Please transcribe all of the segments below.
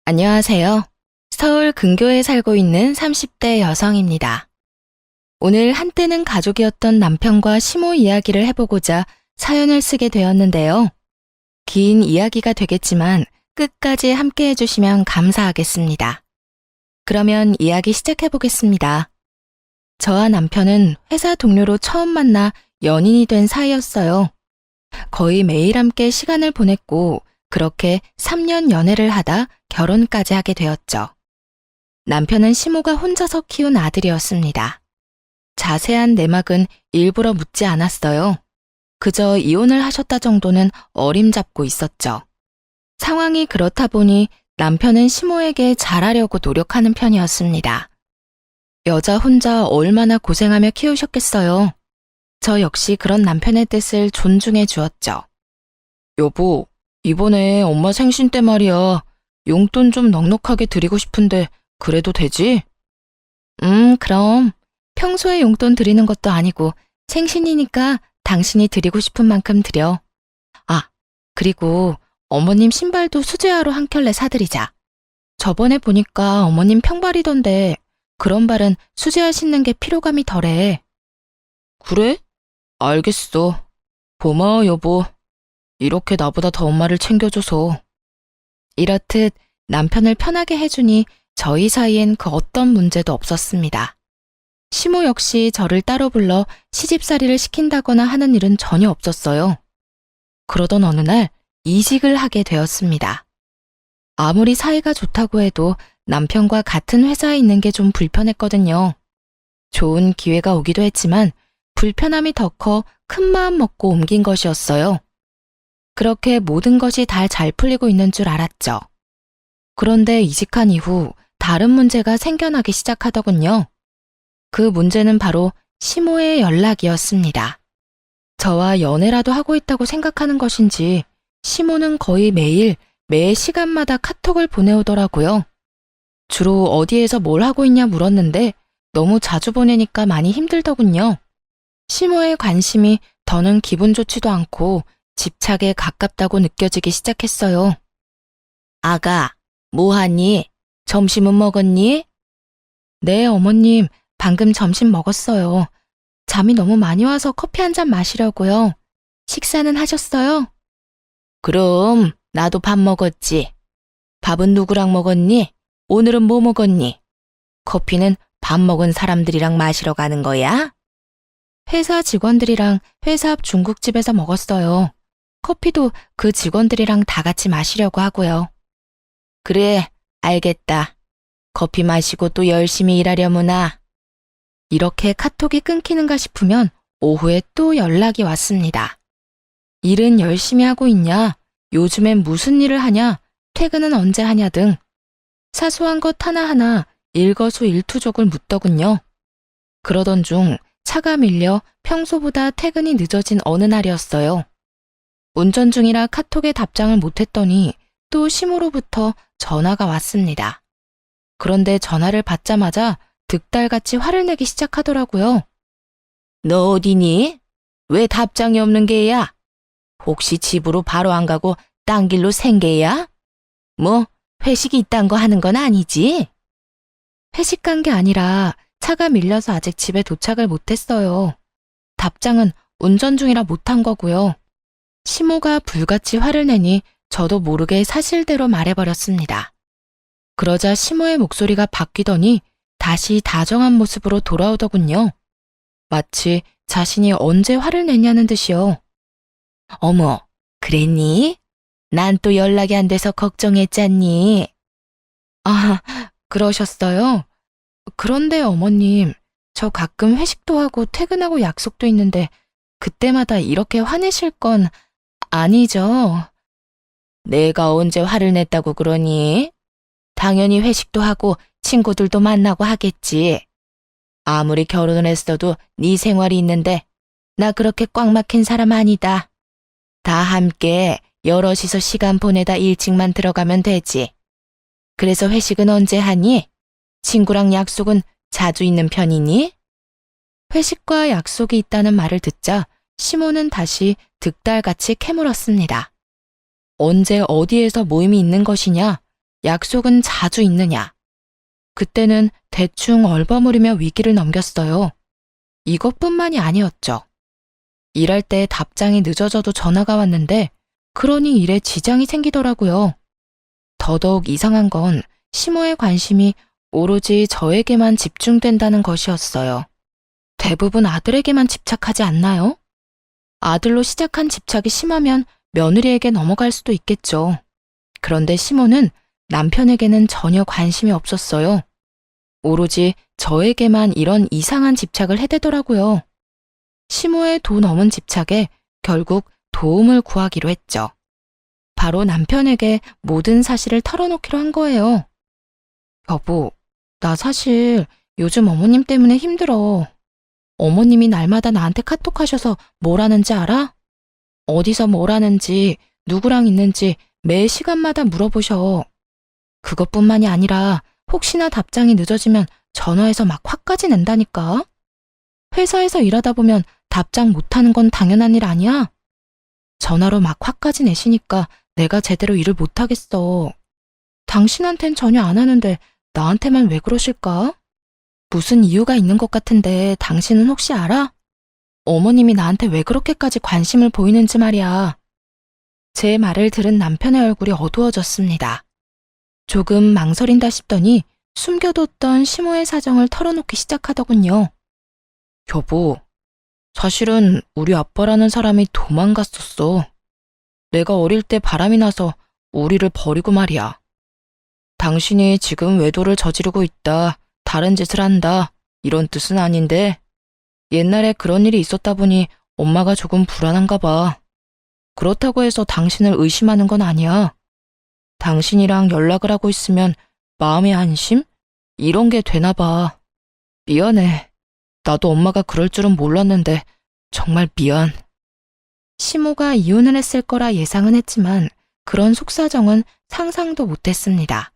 안녕하세요. 서울 근교에 살고 있는 30대 여성입니다. 오늘 한때는 가족이었던 남편과 시모 이야기를 해보고자 사연을 쓰게 되었는데요. 긴 이야기가 되겠지만 끝까지 함께 해주시면 감사하겠습니다. 그러면 이야기 시작해보겠습니다. 저와 남편은 회사 동료로 처음 만나 연인이 된 사이였어요. 거의 매일 함께 시간을 보냈고 그렇게 3년 연애를 하다 결혼까지 하게 되었죠. 남편은 시모가 혼자서 키운 아들이었습니다. 자세한 내막은 일부러 묻지 않았어요. 그저 이혼을 하셨다 정도는 어림잡고 있었죠. 상황이 그렇다 보니 남편은 시모에게 잘하려고 노력하는 편이었습니다. 여자 혼자 얼마나 고생하며 키우셨겠어요. 저 역시 그런 남편의 뜻을 존중해 주었죠. 여보, 이번에 엄마 생신 때 말이야. 용돈 좀 넉넉하게 드리고 싶은데 그래도 되지? 그럼. 평소에 용돈 드리는 것도 아니고 생신이니까 당신이 드리고 싶은 만큼 드려. 아, 그리고 어머님 신발도 수제화로 한 켤레 사드리자. 저번에 보니까 어머님 평발이던데 그런 발은 수제화 신는 게 피로감이 덜해. 그래? 알겠어. 고마워, 여보. 이렇게 나보다 더 엄마를 챙겨줘서. 이렇듯 남편을 편하게 해주니 저희 사이엔 그 어떤 문제도 없었습니다. 시모 역시 저를 따로 불러 시집살이를 시킨다거나 하는 일은 전혀 없었어요. 그러던 어느 날 이직을 하게 되었습니다. 아무리 사이가 좋다고 해도 남편과 같은 회사에 있는 게 좀 불편했거든요. 좋은 기회가 오기도 했지만 불편함이 더 커 큰 마음 먹고 옮긴 것이었어요. 그렇게 모든 것이 다 잘 풀리고 있는 줄 알았죠. 그런데 이직한 이후 다른 문제가 생겨나기 시작하더군요. 그 문제는 바로 시모의 연락이었습니다. 저와 연애라도 하고 있다고 생각하는 것인지 시모는 거의 매일 매 시간마다 카톡을 보내오더라고요. 주로 어디에서 뭘 하고 있냐 물었는데 너무 자주 보내니까 많이 힘들더군요. 시모의 관심이 더는 기분 좋지도 않고 집착에 가깝다고 느껴지기 시작했어요. 아가, 뭐하니? 점심은 먹었니? 네, 어머님, 방금 점심 먹었어요. 잠이 너무 많이 와서 커피 한 잔 마시려고요. 식사는 하셨어요? 그럼 나도 밥 먹었지. 밥은 누구랑 먹었니? 오늘은 뭐 먹었니? 커피는 밥 먹은 사람들이랑 마시러 가는 거야? 회사 직원들이랑 회사 앞 중국집에서 먹었어요. 커피도 그 직원들이랑 다 같이 마시려고 하고요. 그래, 알겠다. 커피 마시고 또 열심히 일하려무나. 이렇게 카톡이 끊기는가 싶으면 오후에 또 연락이 왔습니다. 일은 열심히 하고 있냐? 요즘엔 무슨 일을 하냐? 퇴근은 언제 하냐 등 사소한 것 하나하나 일거수일투족을 묻더군요. 그러던 중 차가 밀려 평소보다 퇴근이 늦어진 어느 날이었어요. 운전 중이라 카톡에 답장을 못했더니 또 시모로부터 전화가 왔습니다. 그런데 전화를 받자마자 득달같이 화를 내기 시작하더라고요. 너 어디니? 왜 답장이 없는 게야? 혹시 집으로 바로 안 가고 딴 길로 생게야? 뭐 회식이 있단 거 하는 건 아니지? 회식 간 게 아니라 차가 밀려서 아직 집에 도착을 못했어요. 답장은 운전 중이라 못한 거고요. 시모가 불같이 화를 내니 저도 모르게 사실대로 말해버렸습니다. 그러자 시모의 목소리가 바뀌더니 다시 다정한 모습으로 돌아오더군요. 마치 자신이 언제 화를 냈냐는 듯이요. 어머, 그랬니? 난 또 연락이 안 돼서 걱정했잖니. 아, 그러셨어요? 그런데 어머님, 저 가끔 회식도 하고 퇴근하고 약속도 있는데 그때마다 이렇게 화내실 건 아니죠? 내가 언제 화를 냈다고 그러니? 당연히 회식도 하고 친구들도 만나고 하겠지. 아무리 결혼을 했어도 네 생활이 있는데 나 그렇게 꽉 막힌 사람 아니다. 다 함께 여럿이서 시간 보내다 일찍만 들어가면 되지. 그래서 회식은 언제 하니? 친구랑 약속은 자주 있는 편이니? 회식과 약속이 있다는 말을 듣자 시모는 다시 득달같이 캐물었습니다. 언제 어디에서 모임이 있는 것이냐? 약속은 자주 있느냐? 그때는 대충 얼버무리며 위기를 넘겼어요. 이것뿐만이 아니었죠. 일할 때 답장이 늦어져도 전화가 왔는데 그러니 일에 지장이 생기더라고요. 더더욱 이상한 건 시모의 관심이 오로지 저에게만 집중된다는 것이었어요. 대부분 아들에게만 집착하지 않나요? 아들로 시작한 집착이 심하면 며느리에게 넘어갈 수도 있겠죠. 그런데 시모는 남편에게는 전혀 관심이 없었어요. 오로지 저에게만 이런 이상한 집착을 해대더라고요. 시모의 도 넘은 집착에 결국 도움을 구하기로 했죠. 바로 남편에게 모든 사실을 털어놓기로 한 거예요. 여보, 나 사실 요즘 어머님 때문에 힘들어. 어머님이 날마다 나한테 카톡하셔서 뭘 하는지 알아? 어디서 뭘 하는지, 누구랑 있는지 매 시간마다 물어보셔. 그것뿐만이 아니라 혹시나 답장이 늦어지면 전화해서 막 화까지 낸다니까. 회사에서 일하다 보면 답장 못하는 건 당연한 일 아니야? 전화로 막 화까지 내시니까 내가 제대로 일을 못하겠어. 당신한텐 전혀 안 하는데 나한테만 왜 그러실까? 무슨 이유가 있는 것 같은데 당신은 혹시 알아? 어머님이 나한테 왜 그렇게까지 관심을 보이는지 말이야. 제 말을 들은 남편의 얼굴이 어두워졌습니다. 조금 망설인다 싶더니 숨겨뒀던 시모의 사정을 털어놓기 시작하더군요. 여보, 사실은 우리 아빠라는 사람이 도망갔었어. 내가 어릴 때 바람이 나서 우리를 버리고 말이야. 당신이 지금 외도를 저지르고 있다, 다른 짓을 한다, 이런 뜻은 아닌데 옛날에 그런 일이 있었다 보니 엄마가 조금 불안한가 봐. 그렇다고 해서 당신을 의심하는 건 아니야. 당신이랑 연락을 하고 있으면 마음의 안심? 이런 게 되나 봐. 미안해. 나도 엄마가 그럴 줄은 몰랐는데 정말 미안. 시모가 이혼을 했을 거라 예상은 했지만 그런 속사정은 상상도 못했습니다.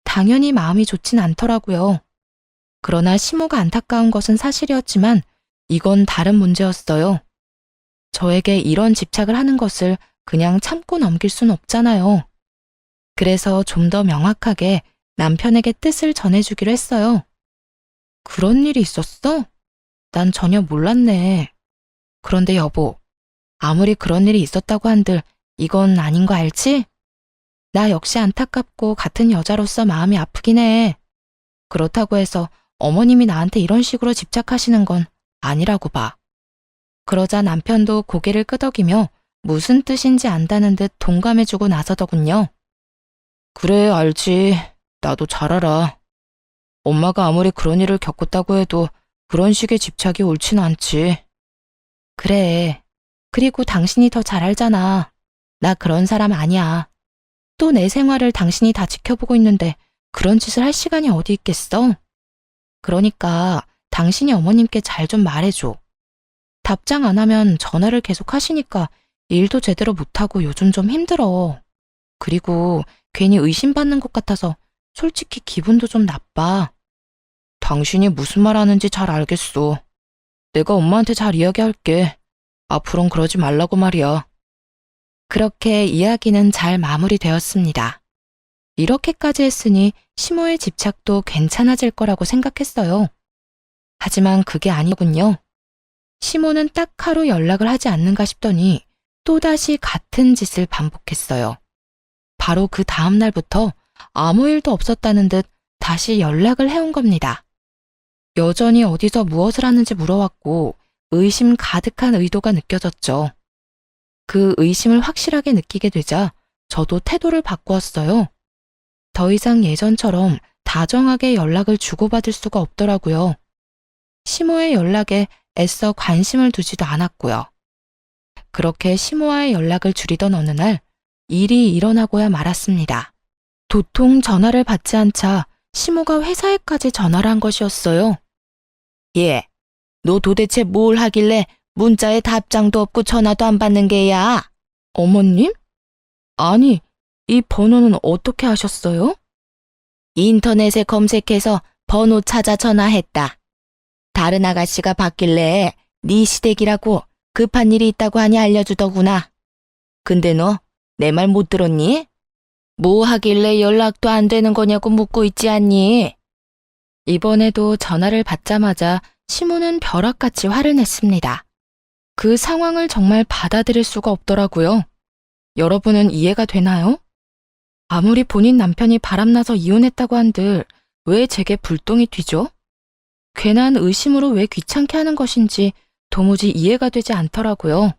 당연히 마음이 좋진 않더라고요. 그러나 시모가 안타까운 것은 사실이었지만 이건 다른 문제였어요. 저에게 이런 집착을 하는 것을 그냥 참고 넘길 순 없잖아요. 그래서 좀 더 명확하게 남편에게 뜻을 전해주기로 했어요. 그런 일이 있었어? 난 전혀 몰랐네. 그런데 여보, 아무리 그런 일이 있었다고 한들 이건 아닌 거 알지? 나 역시 안타깝고 같은 여자로서 마음이 아프긴 해. 그렇다고 해서 어머님이 나한테 이런 식으로 집착하시는 건 아니라고 봐. 그러자 남편도 고개를 끄덕이며 무슨 뜻인지 안다는 듯 동감해주고 나서더군요. 그래, 알지. 나도 잘 알아. 엄마가 아무리 그런 일을 겪었다고 해도 그런 식의 집착이 옳진 않지. 그래. 그리고 당신이 더 잘 알잖아. 나 그런 사람 아니야. 또 내 생활을 당신이 다 지켜보고 있는데 그런 짓을 할 시간이 어디 있겠어? 그러니까 당신이 어머님께 잘 좀 말해줘. 답장 안 하면 전화를 계속 하시니까 일도 제대로 못하고 요즘 좀 힘들어. 그리고 괜히 의심받는 것 같아서 솔직히 기분도 좀 나빠. 당신이 무슨 말 하는지 잘 알겠어. 내가 엄마한테 잘 이야기할게. 앞으론 그러지 말라고 말이야. 그렇게 이야기는 잘 마무리되었습니다. 이렇게까지 했으니 시모의 집착도 괜찮아질 거라고 생각했어요. 하지만 그게 아니군요. 시모는 딱 하루 연락을 하지 않는가 싶더니 또다시 같은 짓을 반복했어요. 바로 그 다음 날부터 아무 일도 없었다는 듯 다시 연락을 해온 겁니다. 여전히 어디서 무엇을 하는지 물어왔고 의심 가득한 의도가 느껴졌죠. 그 의심을 확실하게 느끼게 되자 저도 태도를 바꾸었어요. 더 이상 예전처럼 다정하게 연락을 주고받을 수가 없더라고요. 시모의 연락에 애써 관심을 두지도 않았고요. 그렇게 시모와의 연락을 줄이던 어느 날 일이 일어나고야 말았습니다. 도통 전화를 받지 않자 시모가 회사에까지 전화를 한 것이었어요. 예, 너 도대체 뭘 하길래 문자에 답장도 없고 전화도 안 받는 게야? 어머님? 아니, 이 번호는 어떻게 하셨어요? 인터넷에 검색해서 번호 찾아 전화했다. 다른 아가씨가 받길래 네 시댁이라고 급한 일이 있다고 하니 알려주더구나. 근데 너 내 말 못 들었니? 뭐 하길래 연락도 안 되는 거냐고 묻고 있지 않니? 이번에도 전화를 받자마자 시모는 벼락같이 화를 냈습니다. 그 상황을 정말 받아들일 수가 없더라고요. 여러분은 이해가 되나요? 아무리 본인 남편이 바람나서 이혼했다고 한들 왜 제게 불똥이 튀죠? 괜한 의심으로 왜 귀찮게 하는 것인지 도무지 이해가 되지 않더라고요.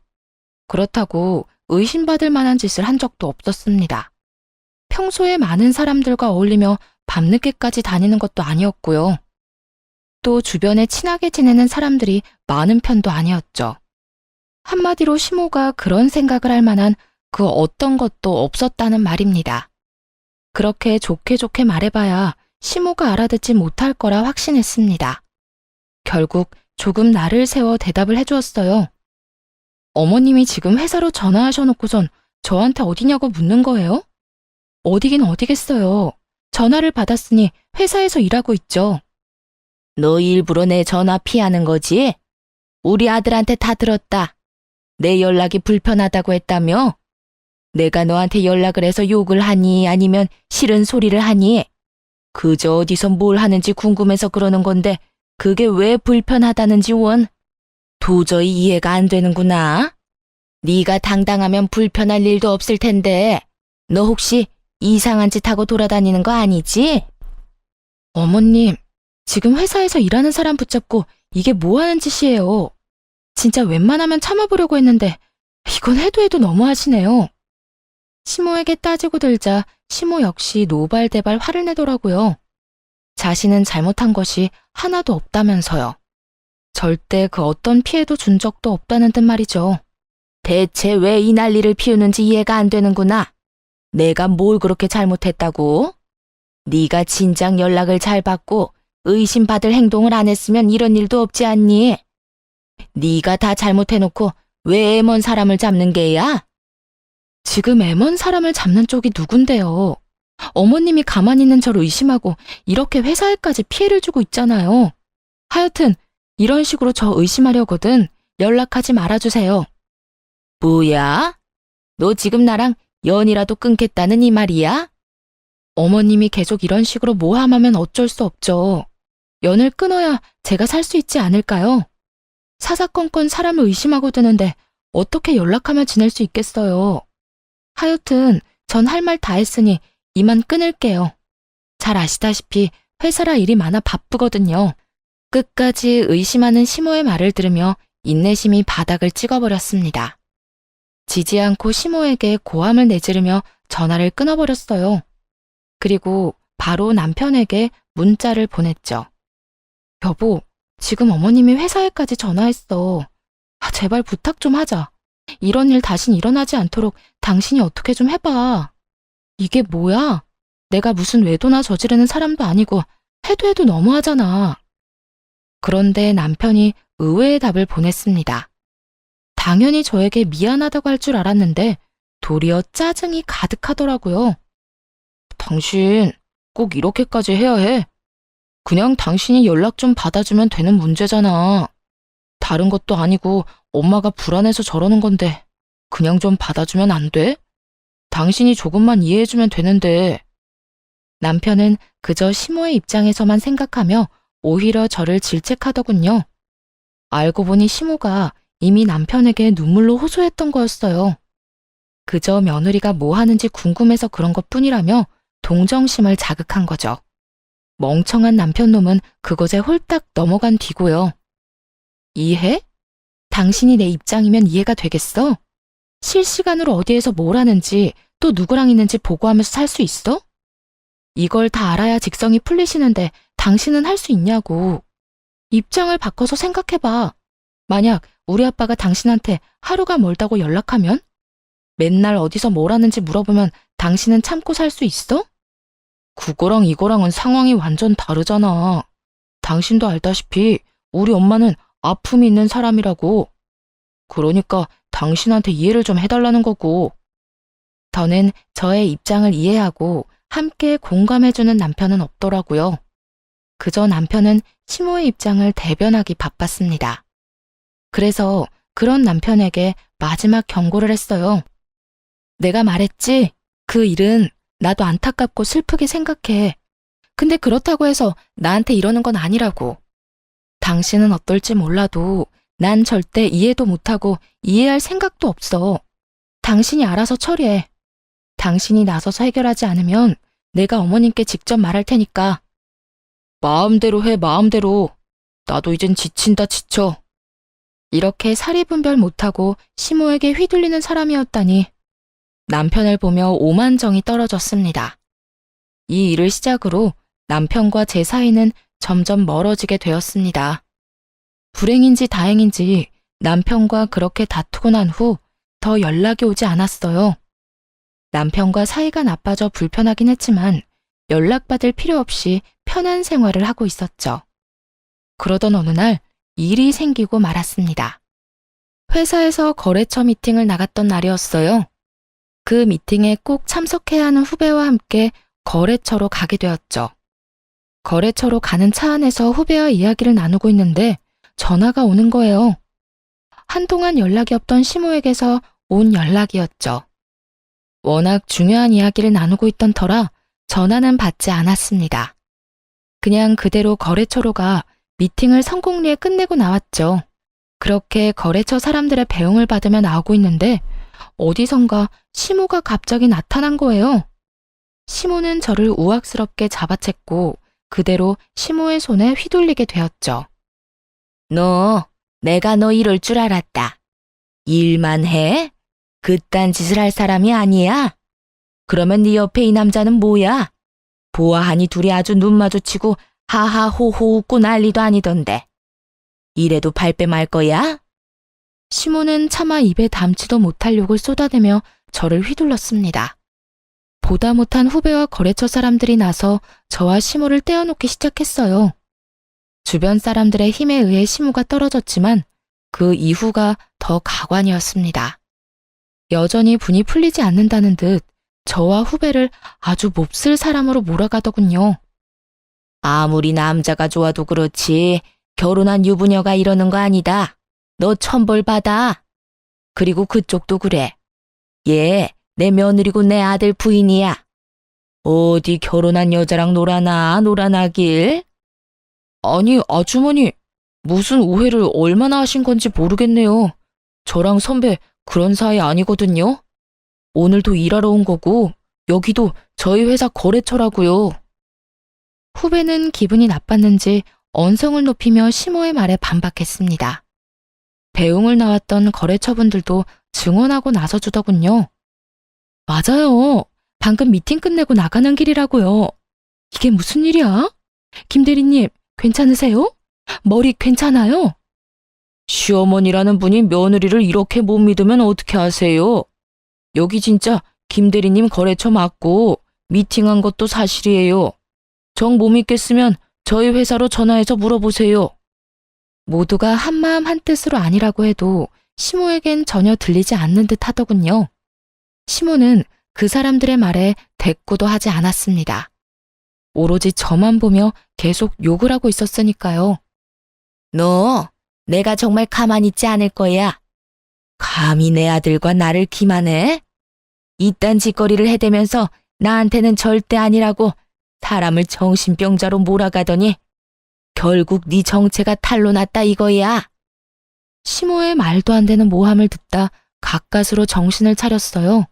그렇다고 의심받을 만한 짓을 한 적도 없었습니다. 평소에 많은 사람들과 어울리며 밤늦게까지 다니는 것도 아니었고요. 또 주변에 친하게 지내는 사람들이 많은 편도 아니었죠. 한마디로 시모가 그런 생각을 할 만한 그 어떤 것도 없었다는 말입니다. 그렇게 좋게 좋게 말해봐야 시모가 알아듣지 못할 거라 확신했습니다. 결국 조금 나를 세워 대답을 해주었어요. 어머님이 지금 회사로 전화하셔놓고선 저한테 어디냐고 묻는 거예요? 어디긴 어디겠어요. 전화를 받았으니 회사에서 일하고 있죠. 너 일부러 내 전화 피하는 거지? 우리 아들한테 다 들었다. 내 연락이 불편하다고 했다며? 내가 너한테 연락을 해서 욕을 하니 아니면 싫은 소리를 하니? 그저 어디서 뭘 하는지 궁금해서 그러는 건데 그게 왜 불편하다는지 원? 도저히 이해가 안 되는구나. 네가 당당하면 불편할 일도 없을 텐데 너 혹시 이상한 짓 하고 돌아다니는 거 아니지? 어머님, 지금 회사에서 일하는 사람 붙잡고 이게 뭐 하는 짓이에요? 진짜 웬만하면 참아보려고 했는데 이건 해도 해도 너무하시네요. 시모에게 따지고 들자 시모 역시 노발대발 화를 내더라고요. 자신은 잘못한 것이 하나도 없다면서요. 절대 그 어떤 피해도 준 적도 없다는 듯 말이죠. 대체 왜 이 난리를 피우는지 이해가 안 되는구나. 내가 뭘 그렇게 잘못했다고? 네가 진작 연락을 잘 받고 의심받을 행동을 안 했으면 이런 일도 없지 않니? 네가 다 잘못해놓고 왜 애먼 사람을 잡는 게야? 지금 애먼 사람을 잡는 쪽이 누군데요? 어머님이 가만히 있는 저를 의심하고 이렇게 회사에까지 피해를 주고 있잖아요. 하여튼 이런 식으로 저 의심하려거든 연락하지 말아주세요. 뭐야? 너 지금 나랑 연이라도 끊겠다는 이 말이야? 어머님이 계속 이런 식으로 모함하면 어쩔 수 없죠. 연을 끊어야 제가 살 수 있지 않을까요? 사사건건 사람을 의심하고 드는데 어떻게 연락하며 지낼 수 있겠어요. 하여튼 전 할 말 다 했으니 이만 끊을게요. 잘 아시다시피 회사라 일이 많아 바쁘거든요. 끝까지 의심하는 시모의 말을 들으며 인내심이 바닥을 찍어버렸습니다. 지지 않고 시모에게 고함을 내지르며 전화를 끊어버렸어요. 그리고 바로 남편에게 문자를 보냈죠. 여보, 지금 어머님이 회사에까지 전화했어. 제발 부탁 좀 하자. 이런 일 다신 일어나지 않도록 당신이 어떻게 좀 해봐. 이게 뭐야? 내가 무슨 외도나 저지르는 사람도 아니고 해도 해도 너무하잖아. 그런데 남편이 의외의 답을 보냈습니다. 당연히 저에게 미안하다고 할 줄 알았는데 도리어 짜증이 가득하더라고요. 당신 꼭 이렇게까지 해야 해? 그냥 당신이 연락 좀 받아주면 되는 문제잖아. 다른 것도 아니고 엄마가 불안해서 저러는 건데 그냥 좀 받아주면 안 돼? 당신이 조금만 이해해주면 되는데. 남편은 그저 시모의 입장에서만 생각하며 오히려 저를 질책하더군요. 알고 보니 시모가 이미 남편에게 눈물로 호소했던 거였어요. 그저 며느리가 뭐 하는지 궁금해서 그런 것뿐이라며 동정심을 자극한 거죠. 멍청한 남편놈은 그것에 홀딱 넘어간 뒤고요. 이해? 당신이 내 입장이면 이해가 되겠어? 실시간으로 어디에서 뭘 하는지 또 누구랑 있는지 보고하면서 살 수 있어? 이걸 다 알아야 직성이 풀리시는데 당신은 할 수 있냐고. 입장을 바꿔서 생각해봐. 만약 우리 아빠가 당신한테 하루가 멀다고 연락하면? 맨날 어디서 뭘 하는지 물어보면 당신은 참고 살 수 있어? 그거랑 이거랑은 상황이 완전 다르잖아. 당신도 알다시피 우리 엄마는 아픔이 있는 사람이라고. 그러니까 당신한테 이해를 좀 해달라는 거고. 저는 저의 입장을 이해하고 함께 공감해주는 남편은 없더라고요. 그저 남편은 시모의 입장을 대변하기 바빴습니다. 그래서 그런 남편에게 마지막 경고를 했어요. 내가 말했지? 그 일은 나도 안타깝고 슬프게 생각해. 근데 그렇다고 해서 나한테 이러는 건 아니라고. 당신은 어떨지 몰라도 난 절대 이해도 못하고 이해할 생각도 없어. 당신이 알아서 처리해. 당신이 나서서 해결하지 않으면 내가 어머님께 직접 말할 테니까. 마음대로 해, 마음대로. 나도 이젠 지친다, 지쳐. 이렇게 사리분별 못하고 시모에게 휘둘리는 사람이었다니. 남편을 보며 오만정이 떨어졌습니다. 이 일을 시작으로 남편과 제 사이는 점점 멀어지게 되었습니다. 불행인지 다행인지 남편과 그렇게 다투고 난 후 더 연락이 오지 않았어요. 남편과 사이가 나빠져 불편하긴 했지만 연락받을 필요 없이 편한 생활을 하고 있었죠. 그러던 어느 날 일이 생기고 말았습니다. 회사에서 거래처 미팅을 나갔던 날이었어요. 그 미팅에 꼭 참석해야 하는 후배와 함께 거래처로 가게 되었죠. 거래처로 가는 차 안에서 후배와 이야기를 나누고 있는데 전화가 오는 거예요. 한동안 연락이 없던 시모에게서 온 연락이었죠. 워낙 중요한 이야기를 나누고 있던 터라 전화는 받지 않았습니다. 그냥 그대로 거래처로 가 미팅을 성공리에 끝내고 나왔죠. 그렇게 거래처 사람들의 배웅을 받으며 나오고 있는데 어디선가 시모가 갑자기 나타난 거예요. 시모는 저를 우악스럽게 잡아챘고 그대로 시모의 손에 휘둘리게 되었죠. 내가 너 이럴 줄 알았다. 일만 해? 그딴 짓을 할 사람이 아니야? 그러면 네 옆에 이 남자는 뭐야? 보아하니 둘이 아주 눈 마주치고 하하호호 웃고 난리도 아니던데. 이래도 발뺌 할 거야? 시모는 차마 입에 담지도 못할 욕을 쏟아내며 저를 휘둘렀습니다. 보다 못한 후배와 거래처 사람들이 나서 저와 시모를 떼어놓기 시작했어요. 주변 사람들의 힘에 의해 시모가 떨어졌지만 그 이후가 더 가관이었습니다. 여전히 분이 풀리지 않는다는 듯 저와 후배를 아주 몹쓸 사람으로 몰아가더군요. 아무리 남자가 좋아도 그렇지 결혼한 유부녀가 이러는 거 아니다. 너 천벌 받아. 그리고 그쪽도 그래. 얘 내 며느리고 내 아들 부인이야. 어디 결혼한 여자랑 놀아나길? 아니 아주머니 무슨 오해를 얼마나 하신 건지 모르겠네요. 저랑 선배 그런 사이 아니거든요. 오늘도 일하러 온 거고 여기도 저희 회사 거래처라고요. 후배는 기분이 나빴는지 언성을 높이며 시모의 말에 반박했습니다. 배웅을 나왔던 거래처분들도 증언하고 나서주더군요. 맞아요. 방금 미팅 끝내고 나가는 길이라고요. 이게 무슨 일이야? 김 대리님, 괜찮으세요? 머리 괜찮아요? 시어머니라는 분이 며느리를 이렇게 못 믿으면 어떻게 하세요? 여기 진짜 김 대리님 거래처 맞고 미팅한 것도 사실이에요. 정 못 믿겠으면 저희 회사로 전화해서 물어보세요. 모두가 한마음 한뜻으로 아니라고 해도 시모에겐 전혀 들리지 않는 듯 하더군요. 시모는 그 사람들의 말에 대꾸도 하지 않았습니다. 오로지 저만 보며 계속 욕을 하고 있었으니까요. 너, 내가 정말 가만히 있지 않을 거야. 감히 내 아들과 나를 기만해? 이딴 짓거리를 해대면서 나한테는 절대 아니라고 사람을 정신병자로 몰아가더니 결국 네 정체가 탄로 났다 이거야. 시모의 말도 안 되는 모함을 듣다 가까스로 정신을 차렸어요.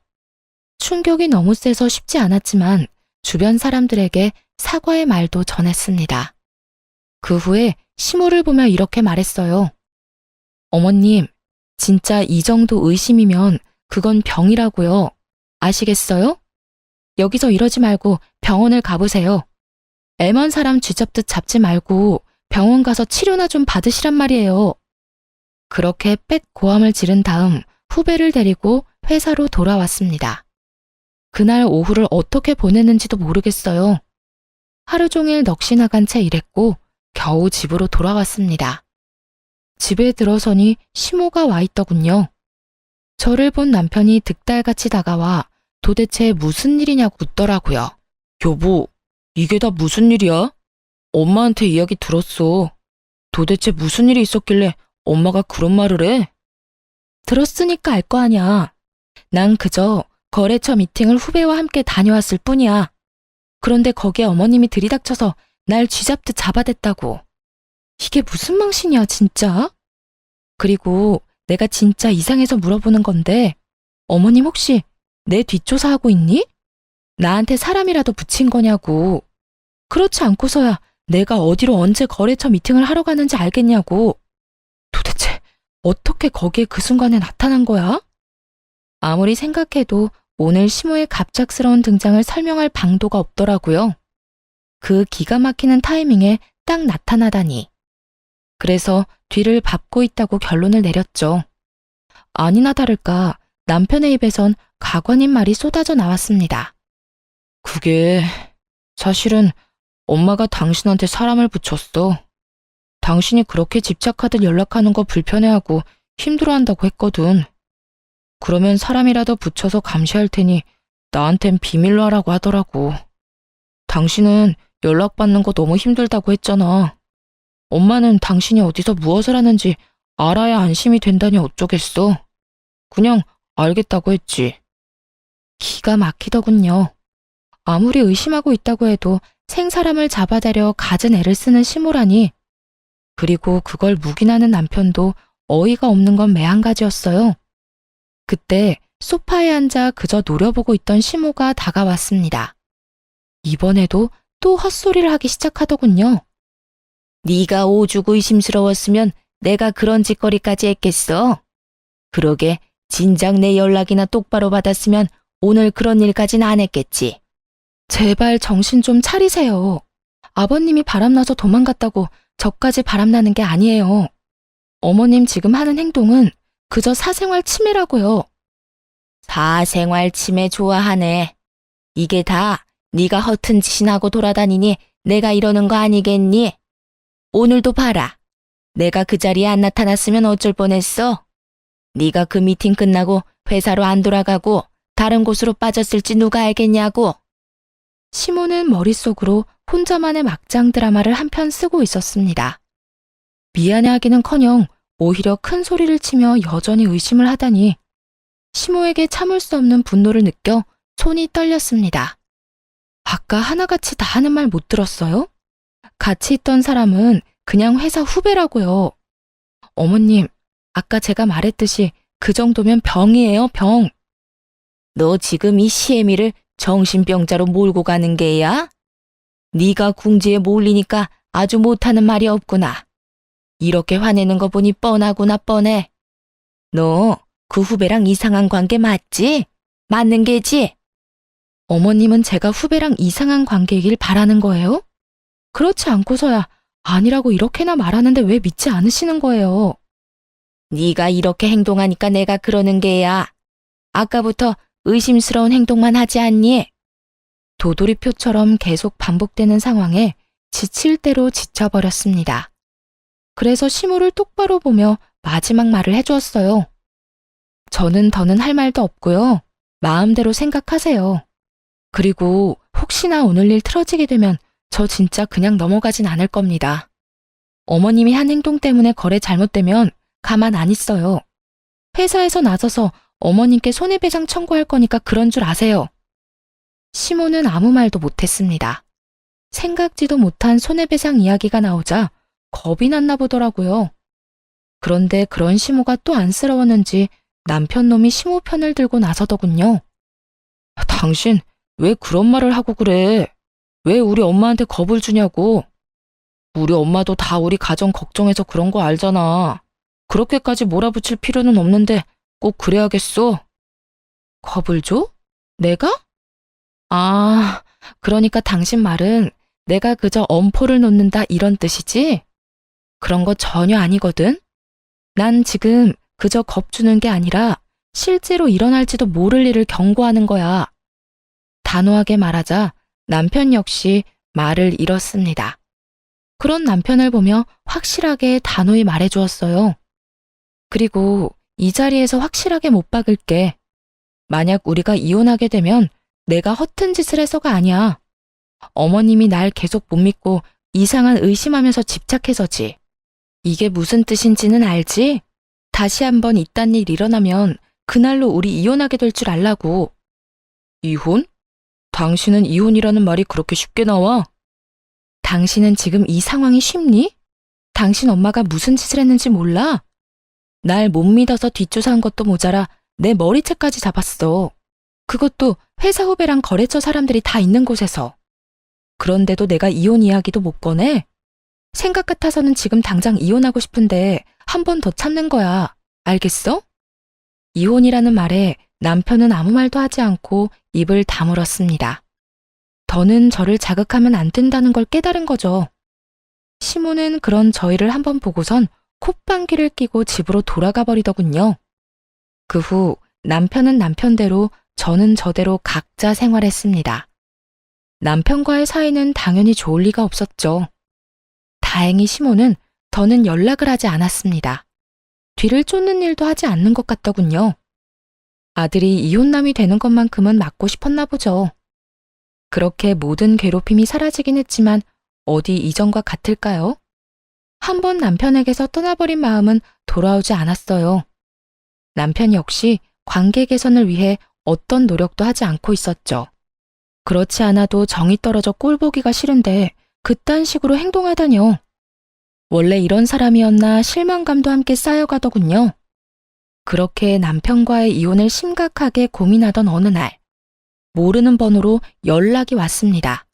충격이 너무 세서 쉽지 않았지만 주변 사람들에게 사과의 말도 전했습니다. 그 후에 시모를 보며 이렇게 말했어요. 어머님, 진짜 이 정도 의심이면 그건 병이라고요. 아시겠어요? 여기서 이러지 말고 병원을 가보세요. 애먼 사람 쥐잡듯 잡지 말고 병원 가서 치료나 좀 받으시란 말이에요. 그렇게 빽 고함을 지른 다음 후배를 데리고 회사로 돌아왔습니다. 그날 오후를 어떻게 보냈는지도 모르겠어요. 하루 종일 넋이 나간 채 일했고 겨우 집으로 돌아왔습니다. 집에 들어서니 시모가 와 있더군요. 저를 본 남편이 득달같이 다가와 도대체 무슨 일이냐고 묻더라고요. 여보, 이게 다 무슨 일이야? 엄마한테 이야기 들었어. 도대체 무슨 일이 있었길래 엄마가 그런 말을 해? 들었으니까 알 거 아냐. 난 그저 거래처 미팅을 후배와 함께 다녀왔을 뿐이야. 그런데 거기에 어머님이 들이닥쳐서 날 쥐잡듯 잡아댔다고. 이게 무슨 망신이야, 진짜? 그리고 내가 진짜 이상해서 물어보는 건데, 어머님 혹시 내 뒷조사하고 있니? 나한테 사람이라도 붙인 거냐고. 그렇지 않고서야 내가 어디로 언제 거래처 미팅을 하러 가는지 알겠냐고. 도대체 어떻게 거기에 그 순간에 나타난 거야? 아무리 생각해도 오늘 시모의 갑작스러운 등장을 설명할 방도가 없더라고요. 그 기가 막히는 타이밍에 딱 나타나다니. 그래서 뒤를 밟고 있다고 결론을 내렸죠. 아니나 다를까 남편의 입에선 가관인 말이 쏟아져 나왔습니다. 그게 사실은 엄마가 당신한테 사람을 붙였어. 당신이 그렇게 집착하듯 연락하는 거 불편해하고 힘들어한다고 했거든. 그러면 사람이라도 붙여서 감시할 테니 나한텐 비밀로 하라고 하더라고. 당신은 연락받는 거 너무 힘들다고 했잖아. 엄마는 당신이 어디서 무엇을 하는지 알아야 안심이 된다니 어쩌겠어. 그냥 알겠다고 했지. 기가 막히더군요. 아무리 의심하고 있다고 해도 생사람을 잡아다려 갖은 애를 쓰는 시모라니. 그리고 그걸 묵인하는 남편도 어이가 없는 건 매한가지였어요. 그때 소파에 앉아 그저 노려보고 있던 시모가 다가왔습니다. 이번에도 또 헛소리를 하기 시작하더군요. 네가 오죽 의심스러웠으면 내가 그런 짓거리까지 했겠어. 그러게 진작 내 연락이나 똑바로 받았으면 오늘 그런 일까진 안 했겠지. 제발 정신 좀 차리세요. 아버님이 바람나서 도망갔다고 저까지 바람나는 게 아니에요. 어머님 지금 하는 행동은 그저 사생활 침해라고요. 사생활 침해 좋아하네. 이게 다 네가 허튼 짓이나고 돌아다니니 내가 이러는 거 아니겠니? 오늘도 봐라. 내가 그 자리에 안 나타났으면 어쩔 뻔했어. 네가 그 미팅 끝나고 회사로 안 돌아가고 다른 곳으로 빠졌을지 누가 알겠냐고. 시모는 머릿속으로 혼자만의 막장 드라마를 한 편 쓰고 있었습니다. 미안해하기는커녕 오히려 큰 소리를 치며 여전히 의심을 하다니 시모에게 참을 수 없는 분노를 느껴 손이 떨렸습니다. 아까 하나같이 다 하는 말 못 들었어요? 같이 있던 사람은 그냥 회사 후배라고요. 어머님, 아까 제가 말했듯이 그 정도면 병이에요, 병. 너 지금 이 시애미를 정신병자로 몰고 가는 게야? 네가 궁지에 몰리니까 아주 못하는 말이 없구나. 이렇게 화내는 거 보니 뻔하구나 뻔해. 너 그 후배랑 이상한 관계 맞지? 맞는 게지? 어머님은 제가 후배랑 이상한 관계이길 바라는 거예요? 그렇지 않고서야 아니라고 이렇게나 말하는데 왜 믿지 않으시는 거예요? 네가 이렇게 행동하니까 내가 그러는 게야. 아까부터 의심스러운 행동만 하지 않니? 도돌이표처럼 계속 반복되는 상황에 지칠 대로 지쳐버렸습니다. 그래서 시모를 똑바로 보며 마지막 말을 해주었어요. 저는 더는 할 말도 없고요. 마음대로 생각하세요. 그리고 혹시나 오늘 일 틀어지게 되면 저 진짜 그냥 넘어가진 않을 겁니다. 어머님이 한 행동 때문에 거래 잘못되면 가만 안 있어요. 회사에서 나서서 어머님께 손해배상 청구할 거니까 그런 줄 아세요. 시모는 아무 말도 못했습니다. 생각지도 못한 손해배상 이야기가 나오자 겁이 났나 보더라고요. 그런데 그런 시모가 또 안쓰러웠는지 남편 놈이 시모 편을 들고 나서더군요. 당신 왜 그런 말을 하고 그래? 왜 우리 엄마한테 겁을 주냐고. 우리 엄마도 다 우리 가정 걱정해서 그런 거 알잖아. 그렇게까지 몰아붙일 필요는 없는데 꼭 그래야겠어? 겁을 줘? 내가? 아, 그러니까 당신 말은 내가 그저 엄포를 놓는다 이런 뜻이지? 그런 거 전혀 아니거든? 난 지금 그저 겁주는 게 아니라 실제로 일어날지도 모를 일을 경고하는 거야. 단호하게 말하자 남편 역시 말을 잃었습니다. 그런 남편을 보며 확실하게 단호히 말해주었어요. 그리고 이 자리에서 확실하게 못 박을게. 만약 우리가 이혼하게 되면 내가 허튼 짓을 해서가 아니야. 어머님이 날 계속 못 믿고 이상한 의심하면서 집착해서지. 이게 무슨 뜻인지는 알지? 다시 한번 이딴 일 일어나면 그날로 우리 이혼하게 될 줄 알라고. 이혼? 당신은 이혼이라는 말이 그렇게 쉽게 나와? 당신은 지금 이 상황이 쉽니? 당신 엄마가 무슨 짓을 했는지 몰라? 날 못 믿어서 뒷조사한 것도 모자라 내 머리채까지 잡았어. 그것도 회사 후배랑 거래처 사람들이 다 있는 곳에서. 그런데도 내가 이혼 이야기도 못 꺼내? 생각 같아서는 지금 당장 이혼하고 싶은데 한 번 더 참는 거야. 알겠어? 이혼이라는 말에 남편은 아무 말도 하지 않고 입을 다물었습니다. 더는 저를 자극하면 안 된다는 걸 깨달은 거죠. 시모는 그런 저희를 한번 보고선 콧방귀를 뀌고 집으로 돌아가 버리더군요. 그 후 남편은 남편대로 저는 저대로 각자 생활했습니다. 남편과의 사이는 당연히 좋을 리가 없었죠. 다행히 시모는 더는 연락을 하지 않았습니다. 뒤를 쫓는 일도 하지 않는 것 같더군요. 아들이 이혼남이 되는 것만큼은 막고 싶었나 보죠. 그렇게 모든 괴롭힘이 사라지긴 했지만 어디 이전과 같을까요? 한번 남편에게서 떠나버린 마음은 돌아오지 않았어요. 남편 역시 관계 개선을 위해 어떤 노력도 하지 않고 있었죠. 그렇지 않아도 정이 떨어져 꼴보기가 싫은데 그딴 식으로 행동하다뇨. 원래 이런 사람이었나 실망감도 함께 쌓여가더군요. 그렇게 남편과의 이혼을 심각하게 고민하던 어느 날, 모르는 번호로 연락이 왔습니다.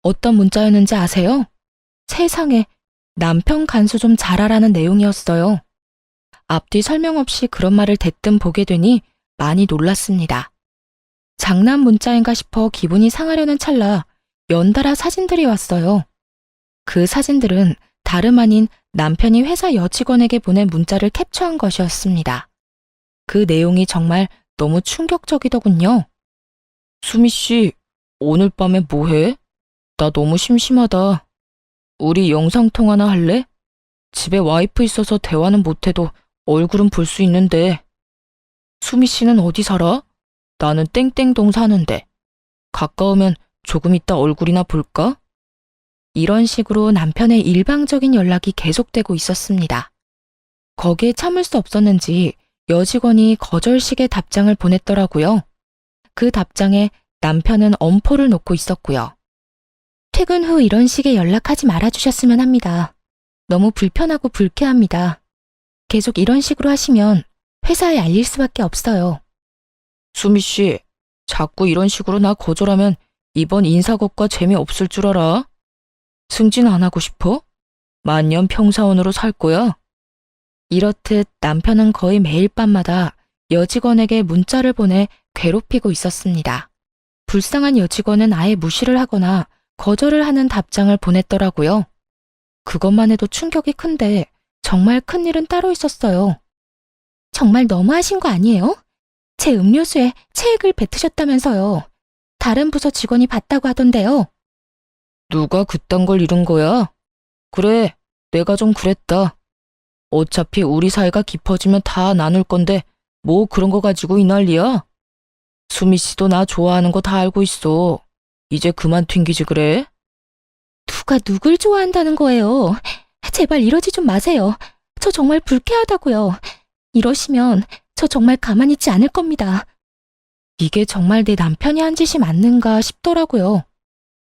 어떤 문자였는지 아세요? 세상에, 남편 간수 좀 잘하라는 내용이었어요. 앞뒤 설명 없이 그런 말을 대뜸 보게 되니 많이 놀랐습니다. 장난 문자인가 싶어 기분이 상하려는 찰나 연달아 사진들이 왔어요. 그 사진들은 다름 아닌 남편이 회사 여직원에게 보낸 문자를 캡처한 것이었습니다. 그 내용이 정말 너무 충격적이더군요. 수미 씨, 오늘 밤에 뭐 해? 나 너무 심심하다. 우리 영상통화나 할래? 집에 와이프 있어서 대화는 못해도 얼굴은 볼 수 있는데. 수미 씨는 어디 살아? 나는 땡땡동 사는데. 가까우면 조금 이따 얼굴이나 볼까? 이런 식으로 남편의 일방적인 연락이 계속되고 있었습니다. 거기에 참을 수 없었는지 여직원이 거절식의 답장을 보냈더라고요. 그 답장에 남편은 엄포를 놓고 있었고요. 퇴근 후 이런 식의 연락하지 말아주셨으면 합니다. 너무 불편하고 불쾌합니다. 계속 이런 식으로 하시면 회사에 알릴 수밖에 없어요. 수미 씨, 자꾸 이런 식으로 나 거절하면 이번 인사고과 재미없을 줄 알아? 승진 안 하고 싶어? 만년 평사원으로 살 거야? 이렇듯 남편은 거의 매일 밤마다 여직원에게 문자를 보내 괴롭히고 있었습니다. 불쌍한 여직원은 아예 무시를 하거나 거절을 하는 답장을 보냈더라고요. 그것만 해도 충격이 큰데 정말 큰일은 따로 있었어요. 정말 너무하신 거 아니에요? 제 음료수에 체액을 뱉으셨다면서요. 다른 부서 직원이 봤다고 하던데요. 누가 그딴 걸 잃은 거야? 그래, 내가 좀 그랬다. 어차피 우리 사이가 깊어지면 다 나눌 건데 뭐 그런 거 가지고 이 난리야? 수미 씨도 나 좋아하는 거 다 알고 있어. 이제 그만 튕기지 그래? 누가 누굴 좋아한다는 거예요? 제발 이러지 좀 마세요. 저 정말 불쾌하다고요. 이러시면 저 정말 가만히 있지 않을 겁니다. 이게 정말 내 남편이 한 짓이 맞는가 싶더라고요.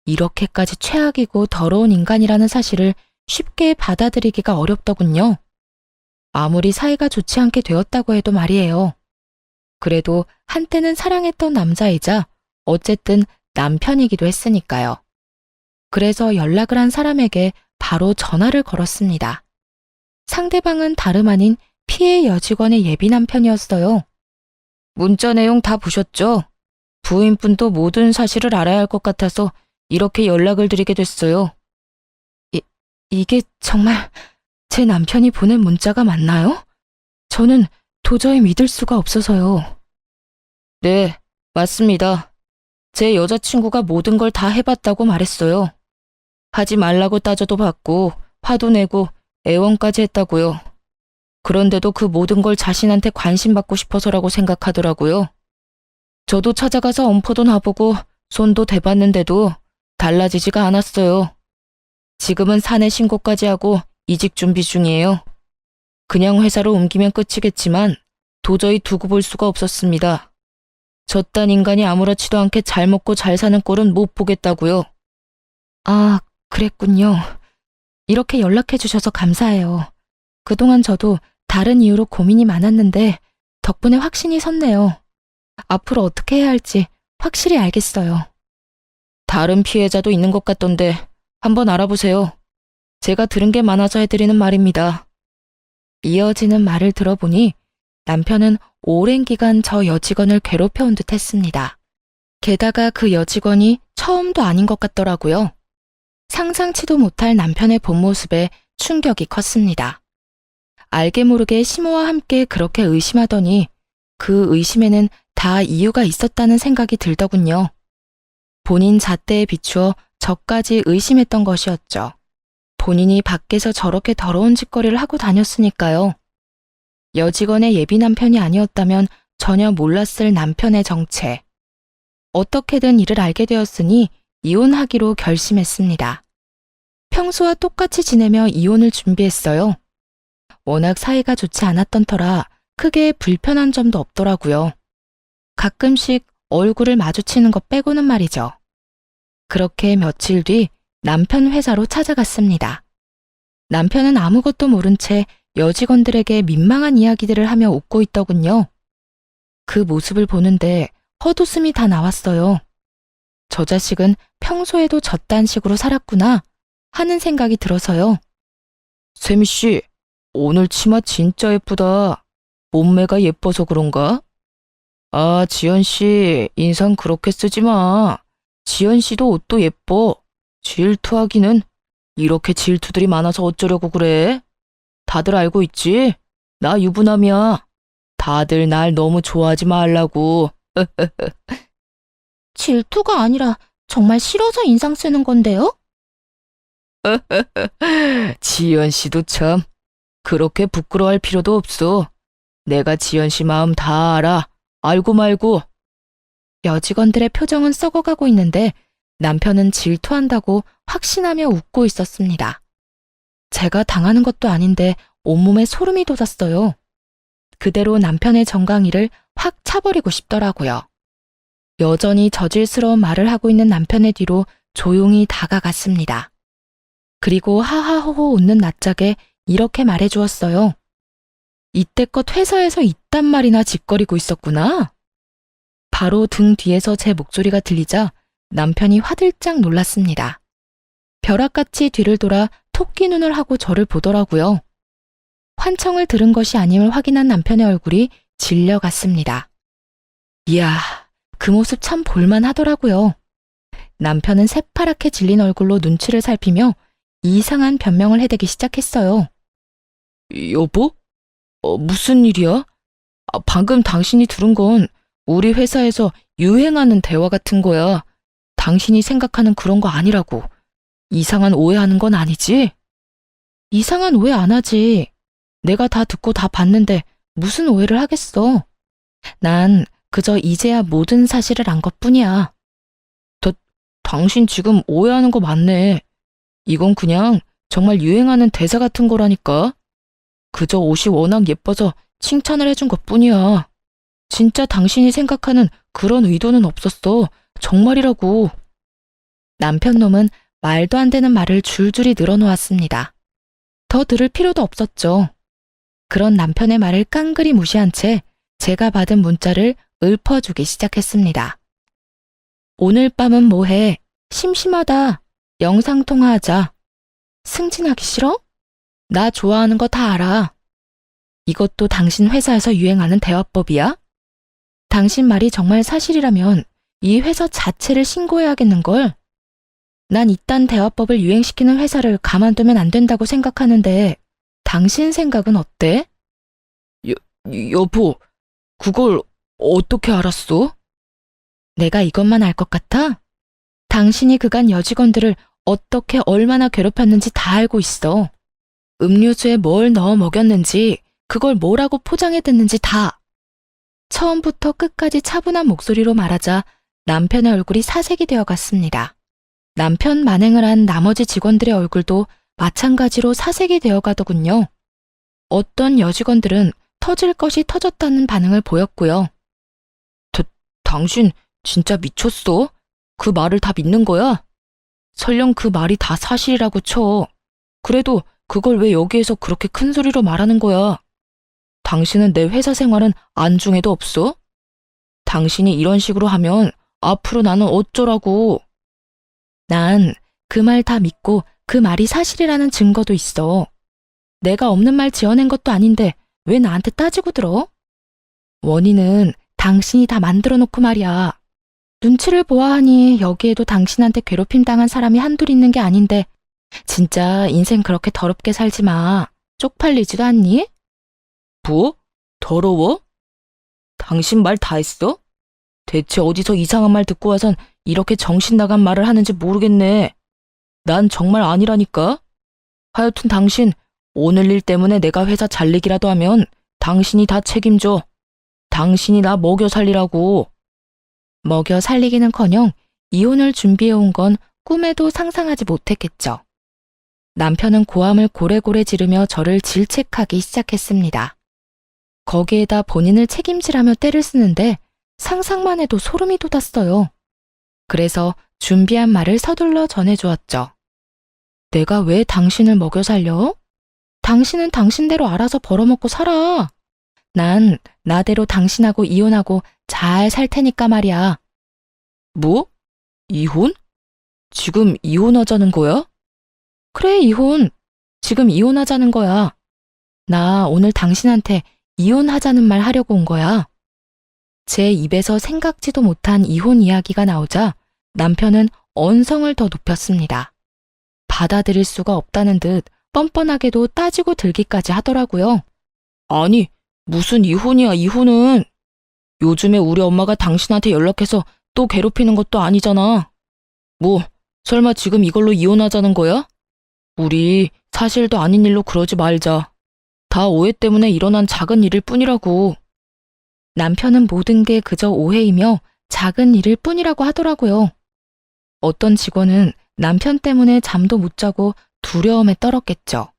이렇게까지 최악이고 더러운 인간이라는 사실을 쉽게 받아들이기가 어렵더군요. 아무리 사이가 좋지 않게 되었다고 해도 말이에요. 그래도 한때는 사랑했던 남자이자 어쨌든 남편이기도 했으니까요. 그래서 연락을 한 사람에게 바로 전화를 걸었습니다. 상대방은 다름 아닌 피해 여직원의 예비 남편이었어요. 문자 내용 다 보셨죠? 부인분도 모든 사실을 알아야 할 것 같아서 이렇게 연락을 드리게 됐어요. 이게 정말 제 남편이 보낸 문자가 맞나요? 저는 도저히 믿을 수가 없어서요. 네, 맞습니다. 제 여자친구가 모든 걸 다 해봤다고 말했어요. 하지 말라고 따져도 받고 화도 내고 애원까지 했다고요. 그런데도 그 모든 걸 자신한테 관심받고 싶어서라고 생각하더라고요. 저도 찾아가서 엄포도 놔보고 손도 대봤는데도 달라지지가 않았어요. 지금은 사내 신고까지 하고 이직 준비 중이에요. 그냥 회사로 옮기면 끝이겠지만 도저히 두고 볼 수가 없었습니다. 저딴 인간이 아무렇지도 않게 잘 먹고 잘 사는 꼴은 못 보겠다고요. 아, 그랬군요. 이렇게 연락해 주셔서 감사해요. 그동안 저도 다른 이유로 고민이 많았는데 덕분에 확신이 섰네요. 앞으로 어떻게 해야 할지 확실히 알겠어요. 다른 피해자도 있는 것 같던데 한번 알아보세요. 제가 들은 게 많아서 해드리는 말입니다. 이어지는 말을 들어보니 남편은 오랜 기간 저 여직원을 괴롭혀온 듯 했습니다. 게다가 그 여직원이 처음도 아닌 것 같더라고요. 상상치도 못할 남편의 본 모습에 충격이 컸습니다. 알게 모르게 시모와 함께 그렇게 의심하더니 그 의심에는 다 이유가 있었다는 생각이 들더군요. 본인 잣대에 비추어 저까지 의심했던 것이었죠. 본인이 밖에서 저렇게 더러운 짓거리를 하고 다녔으니까요. 여직원의 예비 남편이 아니었다면 전혀 몰랐을 남편의 정체. 어떻게든 이를 알게 되었으니 이혼하기로 결심했습니다. 평소와 똑같이 지내며 이혼을 준비했어요. 워낙 사이가 좋지 않았던 터라 크게 불편한 점도 없더라고요. 가끔씩 얼굴을 마주치는 것 빼고는 말이죠. 그렇게 며칠 뒤 남편 회사로 찾아갔습니다. 남편은 아무것도 모른 채 여직원들에게 민망한 이야기들을 하며 웃고 있더군요. 그 모습을 보는데 헛웃음이 다 나왔어요. 저 자식은 평소에도 저딴 식으로 살았구나 하는 생각이 들어서요. 세미 씨, 오늘 치마 진짜 예쁘다. 몸매가 예뻐서 그런가? 아, 지연 씨, 인상 그렇게 쓰지 마. 지연 씨도 옷도 예뻐. 질투하기는. 이렇게 질투들이 많아서 어쩌려고 그래? 다들 알고 있지? 나 유부남이야. 다들 날 너무 좋아하지 말라고. 질투가 아니라 정말 싫어서 인상 쓰는 건데요? 지연 씨도 참. 그렇게 부끄러워할 필요도 없어. 내가 지연 씨 마음 다 알아. 알고 말고. 여직원들의 표정은 썩어가고 있는데 남편은 질투한다고 확신하며 웃고 있었습니다. 제가 당하는 것도 아닌데 온몸에 소름이 돋았어요. 그대로 남편의 정강이를 확 차버리고 싶더라고요. 여전히 저질스러운 말을 하고 있는 남편의 뒤로 조용히 다가갔습니다. 그리고 하하호호 웃는 낯짝에 이렇게 말해주었어요. 이때껏 회사에서 이딴 말이나 짓거리고 있었구나. 바로 등 뒤에서 제 목소리가 들리자 남편이 화들짝 놀랐습니다. 벼락같이 뒤를 돌아 토끼 눈을 하고 저를 보더라고요. 환청을 들은 것이 아님을 확인한 남편의 얼굴이 질려갔습니다. 이야, 그 모습 참 볼만하더라고요. 남편은 새파랗게 질린 얼굴로 눈치를 살피며 이상한 변명을 해대기 시작했어요. 여보? 무슨 일이야? 방금 당신이 들은 건 우리 회사에서 유행하는 대화 같은 거야. 당신이 생각하는 그런 거 아니라고. 이상한 오해하는 건 아니지? 이상한 오해 안 하지. 내가 다 듣고 다 봤는데 무슨 오해를 하겠어. 난 그저 이제야 모든 사실을 안 것뿐이야. 당신 지금 오해하는 거 맞네. 이건 그냥 정말 유행하는 대사 같은 거라니까. 그저 옷이 워낙 예뻐서 칭찬을 해준 것뿐이야. 진짜 당신이 생각하는 그런 의도는 없었어. 정말이라고. 남편 놈은 말도 안 되는 말을 줄줄이 늘어놓았습니다. 더 들을 필요도 없었죠. 그런 남편의 말을 깡그리 무시한 채 제가 받은 문자를 읊어주기 시작했습니다. 오늘 밤은 뭐해? 심심하다. 영상통화하자. 승진하기 싫어? 나 좋아하는 거 다 알아. 이것도 당신 회사에서 유행하는 대화법이야? 당신 말이 정말 사실이라면 이 회사 자체를 신고해야겠는걸? 난 이딴 대화법을 유행시키는 회사를 가만두면 안 된다고 생각하는데 당신 생각은 어때? 여보, 그걸 어떻게 알았어? 내가 이것만 알 것 같아? 당신이 그간 여직원들을 어떻게 얼마나 괴롭혔는지 다 알고 있어. 음료수에 뭘 넣어 먹였는지, 그걸 뭐라고 포장해댔는지 다. 처음부터 끝까지 차분한 목소리로 말하자 남편의 얼굴이 사색이 되어 갔습니다. 남편 만행을 한 나머지 직원들의 얼굴도 마찬가지로 사색이 되어 가더군요. 어떤 여직원들은 터질 것이 터졌다는 반응을 보였고요. 당신 진짜 미쳤어? 그 말을 다 믿는 거야? 설령 그 말이 다 사실이라고 쳐. 그래도 그걸 왜 여기에서 그렇게 큰 소리로 말하는 거야? 당신은 내 회사 생활은 안중에도 없어? 당신이 이런 식으로 하면 앞으로 나는 어쩌라고. 난 그 말 다 믿고 그 말이 사실이라는 증거도 있어. 내가 없는 말 지어낸 것도 아닌데 왜 나한테 따지고 들어? 원인은 당신이 다 만들어 놓고 말이야. 눈치를 보아하니 여기에도 당신한테 괴롭힘 당한 사람이 한둘 있는 게 아닌데 진짜 인생 그렇게 더럽게 살지 마. 쪽팔리지도 않니? 뭐? 더러워? 당신 말 다 했어? 대체 어디서 이상한 말 듣고 와선 이렇게 정신 나간 말을 하는지 모르겠네. 난 정말 아니라니까. 하여튼 당신 오늘 일 때문에 내가 회사 잘리기라도 하면 당신이 다 책임져. 당신이 나 먹여 살리라고. 먹여 살리기는커녕 이혼을 준비해온 건 꿈에도 상상하지 못했겠죠. 남편은 고함을 고래고래 지르며 저를 질책하기 시작했습니다. 거기에다 본인을 책임지라며 떼를 쓰는데 상상만 해도 소름이 돋았어요. 그래서 준비한 말을 서둘러 전해주었죠. 내가 왜 당신을 먹여 살려? 당신은 당신대로 알아서 벌어먹고 살아. 난 나대로 당신하고 이혼하고 잘 살 테니까 말이야. 뭐? 이혼? 지금 이혼하자는 거야? 그래, 이혼. 지금 이혼하자는 거야. 나 오늘 당신한테 이혼하자는 말 하려고 온 거야. 제 입에서 생각지도 못한 이혼 이야기가 나오자 남편은 언성을 더 높였습니다. 받아들일 수가 없다는 듯 뻔뻔하게도 따지고 들기까지 하더라고요. 아니, 무슨 이혼이야, 이혼은. 요즘에 우리 엄마가 당신한테 연락해서 또 괴롭히는 것도 아니잖아. 뭐, 설마 지금 이걸로 이혼하자는 거야? 우리 사실도 아닌 일로 그러지 말자. 다 오해 때문에 일어난 작은 일일 뿐이라고. 남편은 모든 게 그저 오해이며 작은 일일 뿐이라고 하더라고요. 어떤 직원은 남편 때문에 잠도 못 자고 두려움에 떨었겠죠.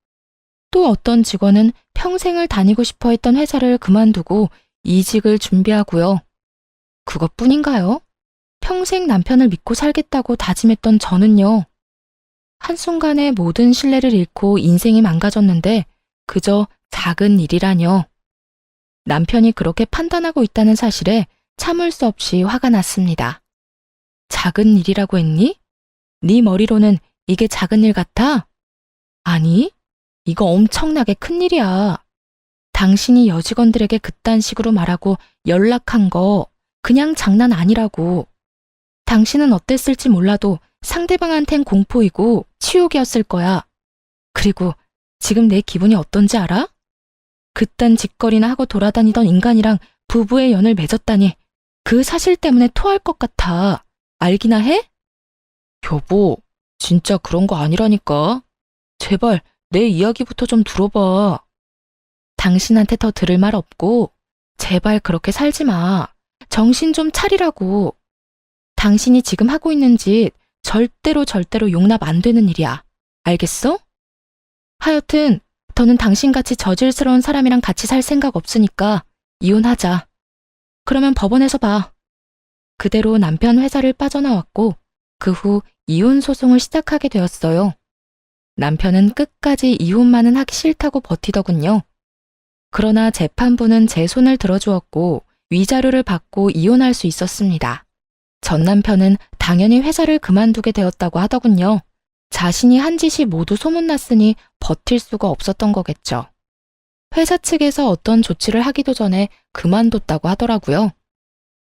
또 어떤 직원은 평생을 다니고 싶어 했던 회사를 그만두고 이직을 준비하고요. 그것뿐인가요? 평생 남편을 믿고 살겠다고 다짐했던 저는요. 한순간에 모든 신뢰를 잃고 인생이 망가졌는데 그저 작은 일이라뇨. 남편이 그렇게 판단하고 있다는 사실에 참을 수 없이 화가 났습니다. 작은 일이라고 했니? 네 머리로는 이게 작은 일 같아? 아니, 이거 엄청나게 큰 일이야. 당신이 여직원들에게 그딴 식으로 말하고 연락한 거 그냥 장난 아니라고. 당신은 어땠을지 몰라도 상대방한텐 공포이고 치욕이었을 거야. 그리고 지금 내 기분이 어떤지 알아? 그딴 짓거리나 하고 돌아다니던 인간이랑 부부의 연을 맺었다니 그 사실 때문에 토할 것 같아. 알기나 해? 여보, 진짜 그런 거 아니라니까. 제발 내 이야기부터 좀 들어봐. 당신한테 더 들을 말 없고 제발 그렇게 살지 마. 정신 좀 차리라고. 당신이 지금 하고 있는 짓 절대로 용납 안 되는 일이야. 알겠어? 하여튼 더는 당신같이 저질스러운 사람이랑 같이 살 생각 없으니까 이혼하자. 그러면 법원에서 봐. 그대로 남편 회사를 빠져나왔고 그 후 이혼 소송을 시작하게 되었어요. 남편은 끝까지 이혼만은 하기 싫다고 버티더군요. 그러나 재판부는 제 손을 들어주었고 위자료를 받고 이혼할 수 있었습니다. 전 남편은 당연히 회사를 그만두게 되었다고 하더군요. 자신이 한 짓이 모두 소문났으니 버틸 수가 없었던 거겠죠. 회사 측에서 어떤 조치를 하기도 전에 그만뒀다고 하더라고요.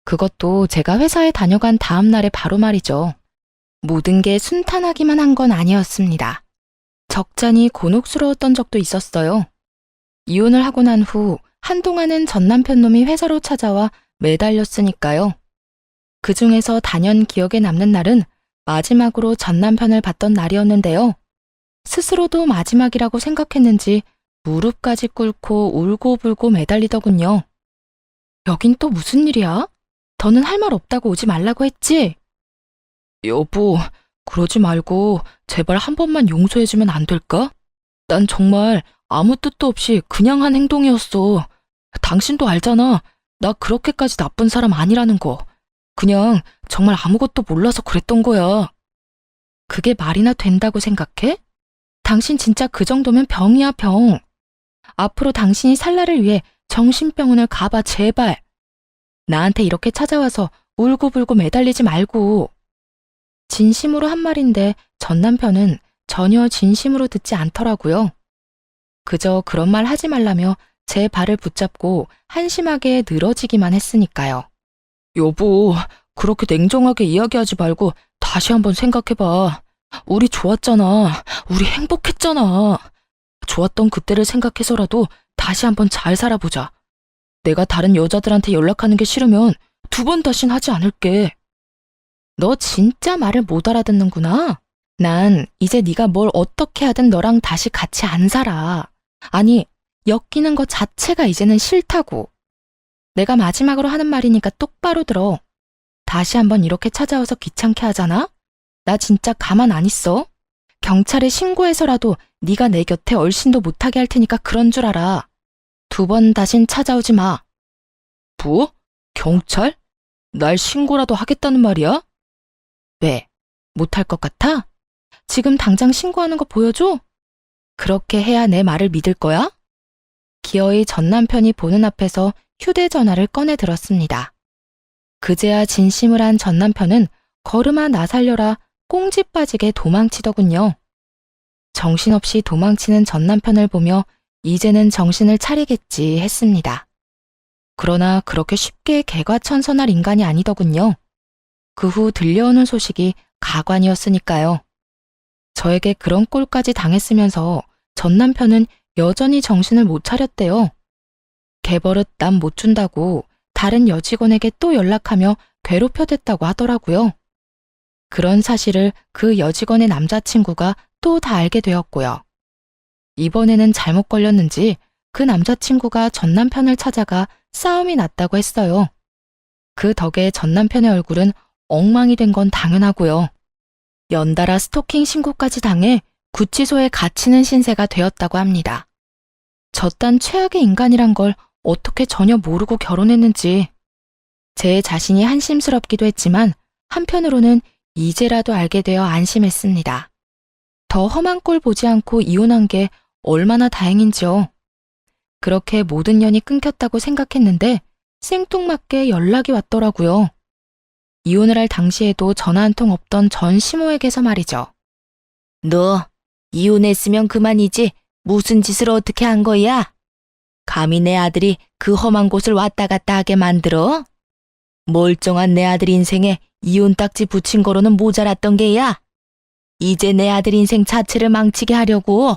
그것도 제가 회사에 다녀간 다음 날에 바로 말이죠. 모든 게 순탄하기만 한 건 아니었습니다. 적잖이 곤혹스러웠던 적도 있었어요. 이혼을 하고 난 후 한동안은 전 남편 놈이 회사로 찾아와 매달렸으니까요. 그 중에서 단연 기억에 남는 날은 마지막으로 전 남편을 봤던 날이었는데요. 스스로도 마지막이라고 생각했는지 무릎까지 꿇고 울고불고 매달리더군요. 여긴 또 무슨 일이야? 더는 할 말 없다고 오지 말라고 했지? 여보, 그러지 말고 제발 한 번만 용서해주면 안 될까? 난 정말 아무 뜻도 없이 그냥 한 행동이었어. 당신도 알잖아. 나 그렇게까지 나쁜 사람 아니라는 거. 그냥 정말 아무것도 몰라서 그랬던 거야. 그게 말이나 된다고 생각해? 당신 진짜 그 정도면 병이야, 병. 앞으로 당신이 살 날을 위해 정신병원을 가봐, 제발. 나한테 이렇게 찾아와서 울고불고 매달리지 말고. 진심으로 한 말인데 전 남편은 전혀 진심으로 듣지 않더라고요. 그저 그런 말 하지 말라며 제 발을 붙잡고 한심하게 늘어지기만 했으니까요. 여보, 그렇게 냉정하게 이야기하지 말고 다시 한번 생각해봐. 우리 좋았잖아. 우리 행복했잖아. 좋았던 그때를 생각해서라도 다시 한번 잘 살아보자. 내가 다른 여자들한테 연락하는 게 싫으면 2번 다신 하지 않을게. 너 진짜 말을 못 알아듣는구나. 난 이제 네가 뭘 어떻게 하든 너랑 다시 같이 안 살아. 아니, 엮이는 것 자체가 이제는 싫다고. 내가 마지막으로 하는 말이니까 똑바로 들어. 다시 한번 이렇게 찾아와서 귀찮게 하잖아? 나 진짜 가만 안 있어. 경찰에 신고해서라도 네가 내 곁에 얼씬도 못하게 할 테니까 그런 줄 알아. 2번 다신 찾아오지 마. 뭐? 경찰? 날 신고라도 하겠다는 말이야? 왜? 못할 것 같아? 지금 당장 신고하는 거 보여줘? 그렇게 해야 내 말을 믿을 거야? 기어이 전 남편이 보는 앞에서 휴대전화를 꺼내 들었습니다. 그제야 진심을 한 전 남편은 걸음아 나 살려라 꽁지 빠지게 도망치더군요. 정신없이 도망치는 전 남편을 보며 이제는 정신을 차리겠지 했습니다. 그러나 그렇게 쉽게 개과천선할 인간이 아니더군요. 그 후 들려오는 소식이 가관이었으니까요. 저에게 그런 꼴까지 당했으면서 전 남편은 여전히 정신을 못 차렸대요. 개버릇 남 못 준다고 다른 여직원에게 또 연락하며 괴롭혀댔다고 하더라고요. 그런 사실을 그 여직원의 남자친구가 또 다 알게 되었고요. 이번에는 잘못 걸렸는지 그 남자친구가 전 남편을 찾아가 싸움이 났다고 했어요. 그 덕에 전 남편의 얼굴은 엉망이 된 건 당연하고요. 연달아 스토킹 신고까지 당해 구치소에 갇히는 신세가 되었다고 합니다. 저딴 최악의 인간이란 걸 어떻게 전혀 모르고 결혼했는지 제 자신이 한심스럽기도 했지만 한편으로는 이제라도 알게 되어 안심했습니다. 더 험한 꼴 보지 않고 이혼한 게 얼마나 다행인지요. 그렇게 모든 연이 끊겼다고 생각했는데 생뚱맞게 연락이 왔더라고요. 이혼을 할 당시에도 전화 한 통 없던 전 시모에게서 말이죠. 너 이혼했으면 그만이지 무슨 짓을 어떻게 한 거야? 감히 내 아들이 그 험한 곳을 왔다 갔다 하게 만들어? 멀쩡한 내 아들 인생에 이혼 딱지 붙인 거로는 모자랐던 게야. 이제 내 아들 인생 자체를 망치게 하려고.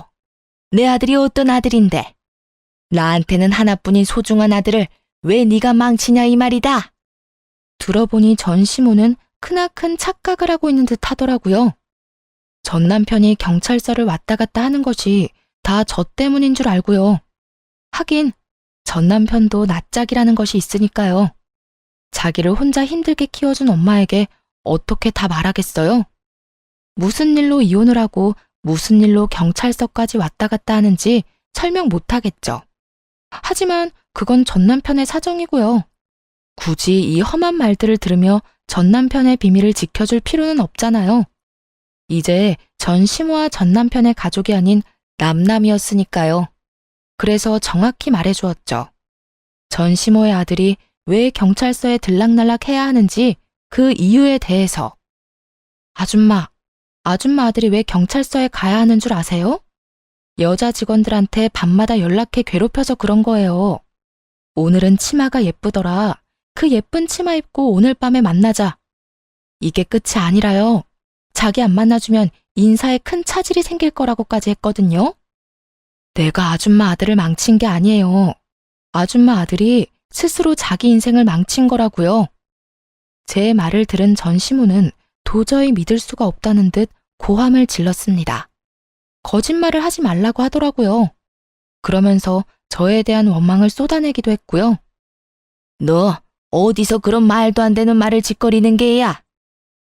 내 아들이 어떤 아들인데? 나한테는 하나뿐인 소중한 아들을 왜 네가 망치냐 이 말이다. 들어보니 전 시모는 크나큰 착각을 하고 있는 듯 하더라고요. 전 남편이 경찰서를 왔다 갔다 하는 것이 다 저 때문인 줄 알고요. 하긴 전 남편도 낯짝이라는 것이 있으니까요. 자기를 혼자 힘들게 키워준 엄마에게 어떻게 다 말하겠어요? 무슨 일로 이혼을 하고 무슨 일로 경찰서까지 왔다 갔다 하는지 설명 못하겠죠. 하지만 그건 전 남편의 사정이고요. 굳이 이 험한 말들을 들으며 전 남편의 비밀을 지켜줄 필요는 없잖아요. 이제 전 시모와 전 남편의 가족이 아닌 남남이었으니까요. 그래서 정확히 말해주었죠. 전 시모의 아들이 왜 경찰서에 들락날락 해야 하는지 그 이유에 대해서. 아줌마 아들이 왜 경찰서에 가야 하는 줄 아세요? 여자 직원들한테 밤마다 연락해 괴롭혀서 그런 거예요. 오늘은 치마가 예쁘더라. 그 예쁜 치마 입고 오늘 밤에 만나자. 이게 끝이 아니라요. 자기 안 만나주면 인사에 큰 차질이 생길 거라고까지 했거든요. 내가 아줌마 아들을 망친 게 아니에요. 아줌마 아들이 스스로 자기 인생을 망친 거라고요. 제 말을 들은 전 시모는 도저히 믿을 수가 없다는 듯 고함을 질렀습니다. 거짓말을 하지 말라고 하더라고요. 그러면서 저에 대한 원망을 쏟아내기도 했고요. 너 어디서 그런 말도 안 되는 말을 짓거리는 게야?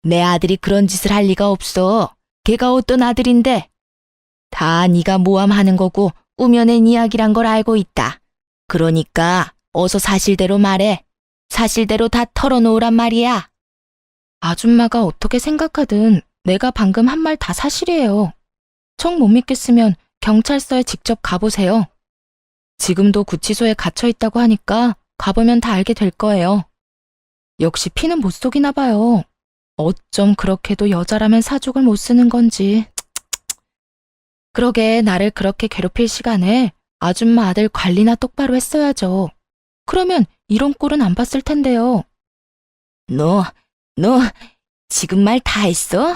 내 아들이 그런 짓을 할 리가 없어. 걔가 어떤 아들인데? 다 네가 모함하는 거고 꾸며낸 이야기란 걸 알고 있다. 그러니까 어서 사실대로 말해. 사실대로 다 털어놓으란 말이야. 아줌마가 어떻게 생각하든 내가 방금 한 말 다 사실이에요. 정 못 믿겠으면 경찰서에 직접 가보세요. 지금도 구치소에 갇혀 있다고 하니까 가보면 다 알게 될 거예요. 역시 피는 못 속이나 봐요. 어쩜 그렇게도 여자라면 사족을 못 쓰는 건지. 그러게 나를 그렇게 괴롭힐 시간에 아줌마 아들 관리나 똑바로 했어야죠. 그러면 이런 꼴은 안 봤을 텐데요. 너 지금 말 다 했어?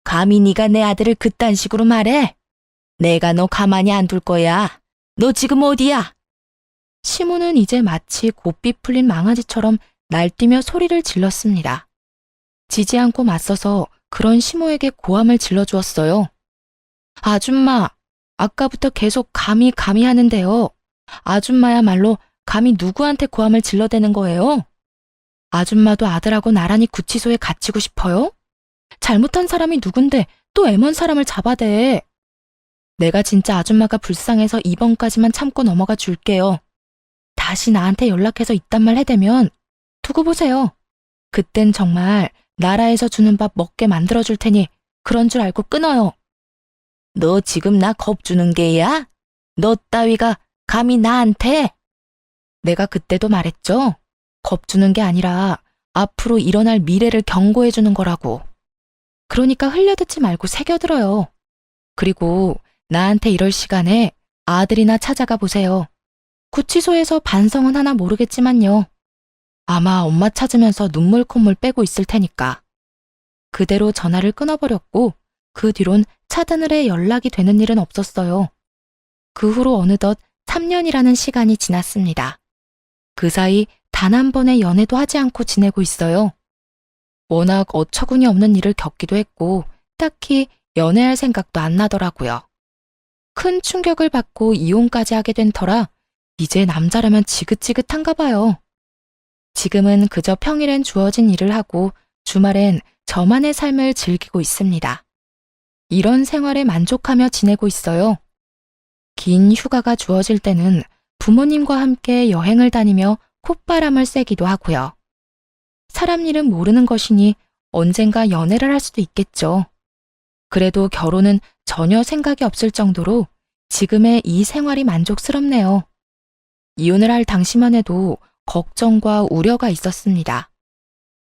감히 네가 내 아들을 그딴 식으로 말해? 내가 너 가만히 안 둘 거야. 너 지금 어디야? 시모는 이제 마치 고삐 풀린 망아지처럼 날뛰며 소리를 질렀습니다. 지지 않고 맞서서 그런 시모에게 고함을 질러주었어요. 아줌마, 아까부터 계속 감히 하는데요. 아줌마야말로 감히 누구한테 고함을 질러대는 거예요? 아줌마도 아들하고 나란히 구치소에 갇히고 싶어요? 잘못한 사람이 누군데 또 애먼 사람을 잡아대. 내가 진짜 아줌마가 불쌍해서 이번까지만 참고 넘어가 줄게요. 다시 나한테 연락해서 이딴 말 해대면 두고 보세요. 그땐 정말 나라에서 주는 밥 먹게 만들어줄 테니 그런 줄 알고 끊어요. 너 지금 나 겁주는 게야? 너 따위가 감히 나한테? 내가 그때도 말했죠? 겁주는 게 아니라 앞으로 일어날 미래를 경고해주는 거라고. 그러니까 흘려듣지 말고 새겨들어요. 그리고 나한테 이럴 시간에 아들이나 찾아가 보세요. 구치소에서 반성은 하나 모르겠지만요. 아마 엄마 찾으면서 눈물 콧물 빼고 있을 테니까. 그대로 전화를 끊어버렸고 그 뒤론 차드늘에 연락이 되는 일은 없었어요. 그 후로 어느덧 3년이라는 시간이 지났습니다. 그 사이 단 한 번의 연애도 하지 않고 지내고 있어요. 워낙 어처구니 없는 일을 겪기도 했고 딱히 연애할 생각도 안 나더라고요. 큰 충격을 받고 이혼까지 하게 된 터라 이제 남자라면 지긋지긋한가 봐요. 지금은 그저 평일엔 주어진 일을 하고 주말엔 저만의 삶을 즐기고 있습니다. 이런 생활에 만족하며 지내고 있어요. 긴 휴가가 주어질 때는 부모님과 함께 여행을 다니며 콧바람을 쐬기도 하고요. 사람 일은 모르는 것이니 언젠가 연애를 할 수도 있겠죠. 그래도 결혼은 전혀 생각이 없을 정도로 지금의 이 생활이 만족스럽네요. 이혼을 할 당시만 해도 걱정과 우려가 있었습니다.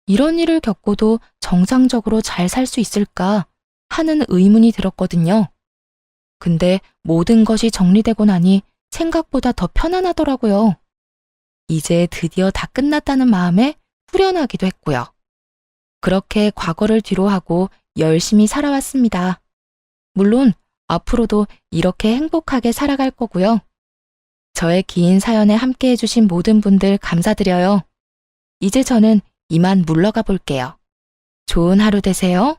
이런 일을 겪고도 정상적으로 잘 살 수 있을까 하는 의문이 들었거든요. 근데 모든 것이 정리되고 나니 생각보다 더 편안하더라고요. 이제 드디어 다 끝났다는 마음에 후련하기도 했고요. 그렇게 과거를 뒤로하고 열심히 살아왔습니다. 물론 앞으로도 이렇게 행복하게 살아갈 거고요. 저의 긴 사연에 함께 해주신 모든 분들 감사드려요. 이제 저는 이만 물러가 볼게요. 좋은 하루 되세요.